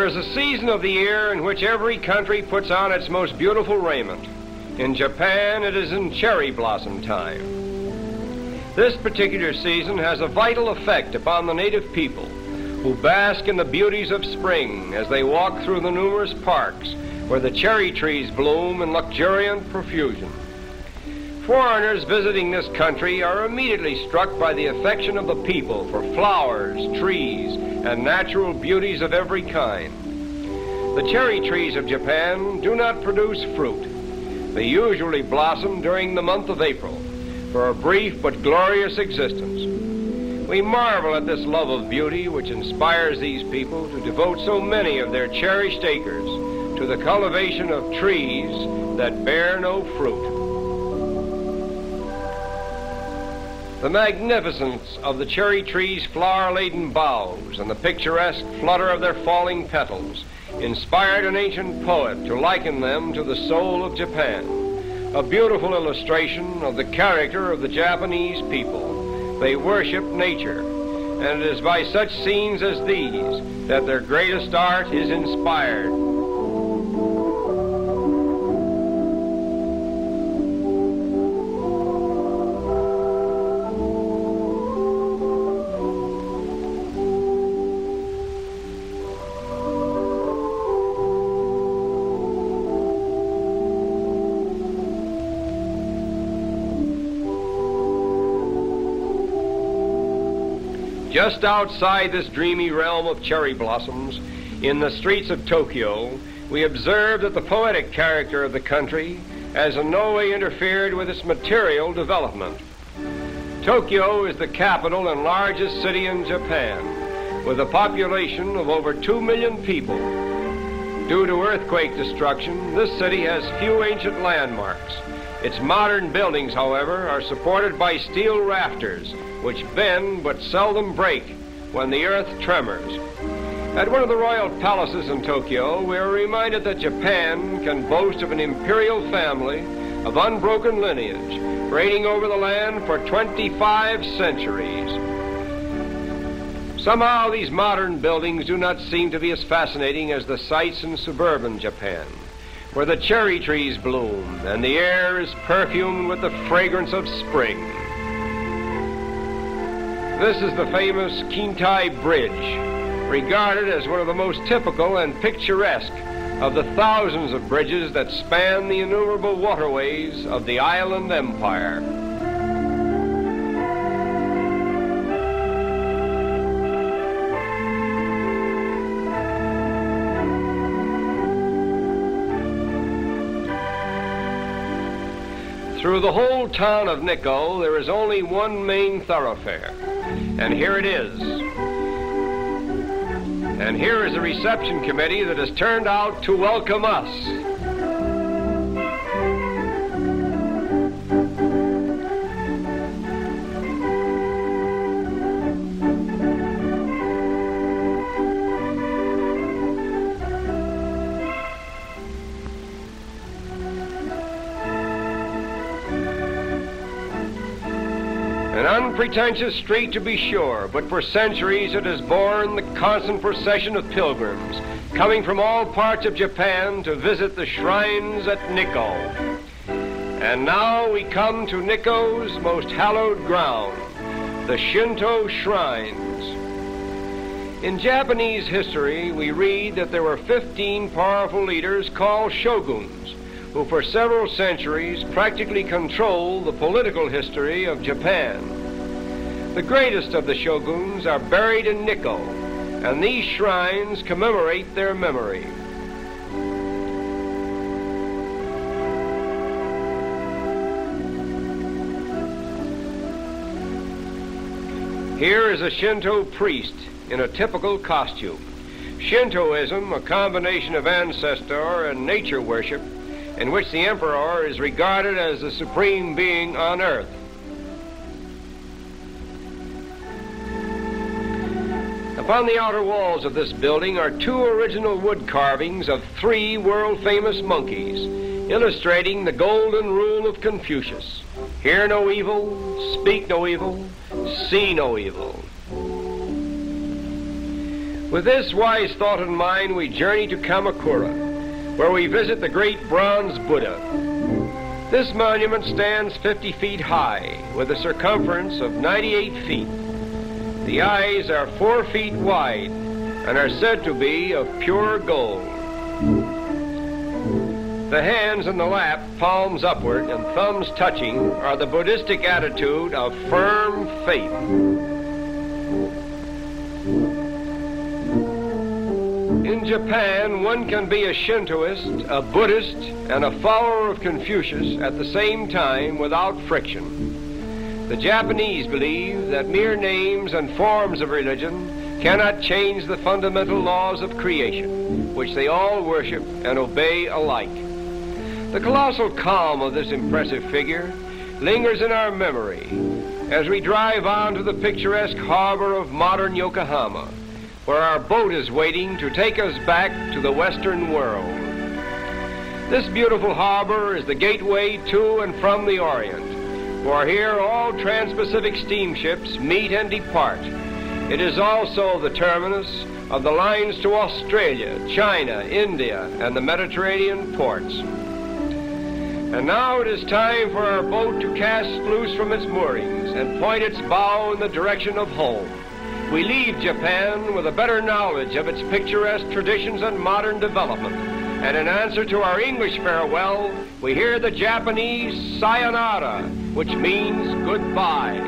There is a season of the year in which every country puts on its most beautiful raiment. In Japan, it is in cherry blossom time. This particular season has a vital effect upon the native people, who bask in the beauties of spring as they walk through the numerous parks where the cherry trees bloom in luxuriant profusion. Foreigners visiting this country are immediately struck by the affection of the people for flowers, trees, and natural beauties of every kind. The cherry trees of Japan do not produce fruit. They usually blossom during the month of April for a brief but glorious existence. We marvel at this love of beauty which inspires these people to devote so many of their cherished acres to the cultivation of trees that bear no fruit. The magnificence of the cherry trees' flower-laden boughs and the picturesque flutter of their falling petals inspired an ancient poet to liken them to the soul of Japan, a beautiful illustration of the character of the Japanese people. They worship nature, and it is by such scenes as these that their greatest art is inspired. Just outside this dreamy realm of cherry blossoms, in the streets of Tokyo, we observe that the poetic character of the country has in no way interfered with its material development. Tokyo is the capital and largest city in Japan, with a population of over 2 million people. Due to earthquake destruction, this city has few ancient landmarks. Its modern buildings, however, are supported by steel rafters, which bend but seldom break when the earth tremors. At one of the royal palaces in Tokyo, we are reminded that Japan can boast of an imperial family of unbroken lineage, reigning over the land for 25 centuries. Somehow, these modern buildings do not seem to be as fascinating as the sights in suburban Japan, where the cherry trees bloom and the air is perfumed with the fragrance of spring. This is the famous Kintai Bridge, regarded as one of the most typical and picturesque of the thousands of bridges that span the innumerable waterways of the island empire. Through the whole town of Nikko, there is only one main thoroughfare, and here it is. And here is a reception committee that has turned out to welcome us. An unpretentious street, to be sure, but for centuries it has borne the constant procession of pilgrims coming from all parts of Japan to visit the shrines at Nikko. And now we come to Nikko's most hallowed ground, the Shinto shrines. In Japanese history, we read that there were 15 powerful leaders called shoguns, who for several centuries practically control the political history of Japan. The greatest of the shoguns are buried in Nikko, and these shrines commemorate their memory. Here is a Shinto priest in a typical costume. Shintoism, a combination of ancestor and nature worship, in which the emperor is regarded as the supreme being on earth. Upon the outer walls of this building are 2 original wood carvings of 3 world-famous monkeys, illustrating the golden rule of Confucius: hear no evil, speak no evil, see no evil. With this wise thought in mind, we journey to Kamakura, where we visit the great bronze Buddha. This monument stands 50 feet high, with a circumference of 98 feet. The eyes are 4 feet wide and are said to be of pure gold. The hands in the lap, palms upward and thumbs touching, are the Buddhistic attitude of firm faith. In Japan, one can be a Shintoist, a Buddhist, and a follower of Confucius at the same time without friction. The Japanese believe that mere names and forms of religion cannot change the fundamental laws of creation, which they all worship and obey alike. The colossal calm of this impressive figure lingers in our memory as we drive on to the picturesque harbor of modern Yokohama, where our boat is waiting to take us back to the Western world. This beautiful harbor is the gateway to and from the Orient, for here all trans-Pacific steamships meet and depart. It is also the terminus of the lines to Australia, China, India, and the Mediterranean ports. And now it is time for our boat to cast loose from its moorings and point its bow in the direction of home. We leave Japan with a better knowledge of its picturesque traditions and modern development. And in answer to our English farewell, we hear the Japanese sayonara, which means goodbye.